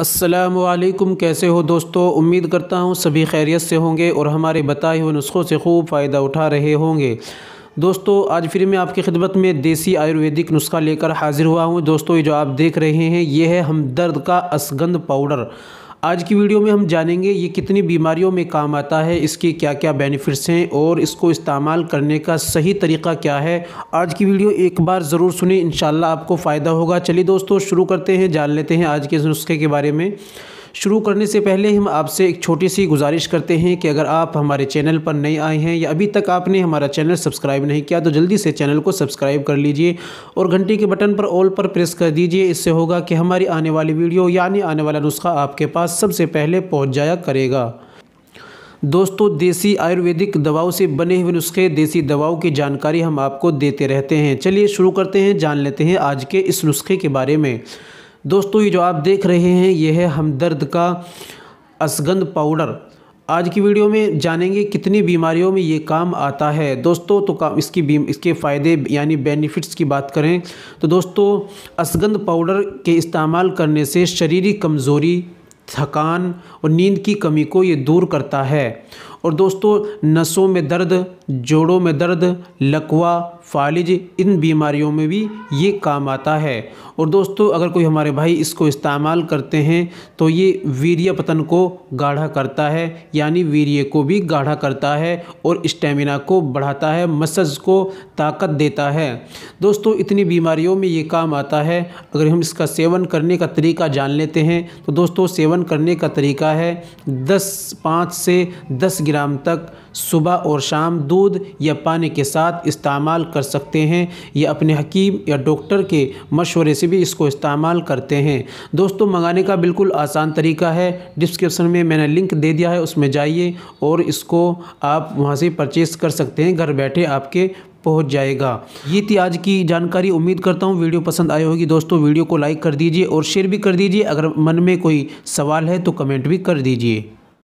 अस्सलामुअलैकुम। कैसे हो दोस्तों? उम्मीद करता हूँ सभी खैरियत से होंगे और हमारे बताए हुए नुस्खों से खूब फ़ायदा उठा रहे होंगे। दोस्तों आज फिर मैं आपकी खिदमत में देसी आयुर्वेदिक नुस्खा लेकर हाज़िर हुआ हूँ। दोस्तों ये जो आप देख रहे हैं ये है हमदर्द का अश्वगंधा पाउडर। आज की वीडियो में हम जानेंगे ये कितनी बीमारियों में काम आता है, इसके क्या क्या बेनिफिट्स हैं और इसको इस्तेमाल करने का सही तरीका क्या है। आज की वीडियो एक बार ज़रूर सुनिए, इंशाल्लाह आपको फ़ायदा होगा। चलिए दोस्तों शुरू करते हैं, जान लेते हैं आज के इस नुस्खे के बारे में। शुरू करने से पहले हम आपसे एक छोटी सी गुजारिश करते हैं कि अगर आप हमारे चैनल पर नए आए हैं या अभी तक आपने हमारा चैनल सब्सक्राइब नहीं किया तो जल्दी से चैनल को सब्सक्राइब कर लीजिए और घंटी के बटन पर ऑल पर प्रेस कर दीजिए। इससे होगा कि हमारी आने वाली वीडियो यानी आने वाला नुस्खा आपके पास सबसे पहले पहुंच जाया करेगा। दोस्तों देसी आयुर्वेदिक दवाओं से बने हुए नुस्खे, देसी दवाओं की जानकारी हम आपको देते रहते हैं। चलिए शुरू करते हैं, जान लेते हैं आज के इस नुस्खे के बारे में। दोस्तों ये जो आप देख रहे हैं ये है हमदर्द का अश्वगंधा पाउडर। आज की वीडियो में जानेंगे कितनी बीमारियों में ये काम आता है। दोस्तों तो इसके फ़ायदे यानी बेनिफिट्स की बात करें तो दोस्तों अश्वगंधा पाउडर के इस्तेमाल करने से शारीरिक कमज़ोरी, थकान और नींद की कमी को ये दूर करता है। और दोस्तों नसों में दर्द, जोड़ों में दर्द, लकवा, फालिज, इन बीमारियों में भी ये काम आता है। और दोस्तों अगर कोई हमारे भाई इसको इस्तेमाल करते हैं तो ये वीर्य पतन को गाढ़ा करता है, यानी वीर्य को भी गाढ़ा करता है और स्टेमिना को बढ़ाता है, मसल्स को ताकत देता है। दोस्तों इतनी बीमारियों में ये काम आता है। अगर हम इसका सेवन करने का तरीका जान लेते हैं तो दोस्तों सेवन करने का तरीका है 5 से 10 ग्राम तक सुबह और शाम दूध या पानी के साथ इस्तेमाल कर सकते हैं, या अपने हकीम या डॉक्टर के मशवरे से भी इसको इस्तेमाल करते हैं। दोस्तों मंगाने का बिल्कुल आसान तरीका है, डिस्क्रिप्शन में मैंने लिंक दे दिया है, उसमें जाइए और इसको आप वहां से परचेस कर सकते हैं, घर बैठे आपके पहुंच जाएगा। ये थी आज की जानकारी। उम्मीद करता हूँ वीडियो पसंद आई होगी। दोस्तों वीडियो को लाइक कर दीजिए और शेयर भी कर दीजिए। अगर मन में कोई सवाल है तो कमेंट भी कर दीजिए।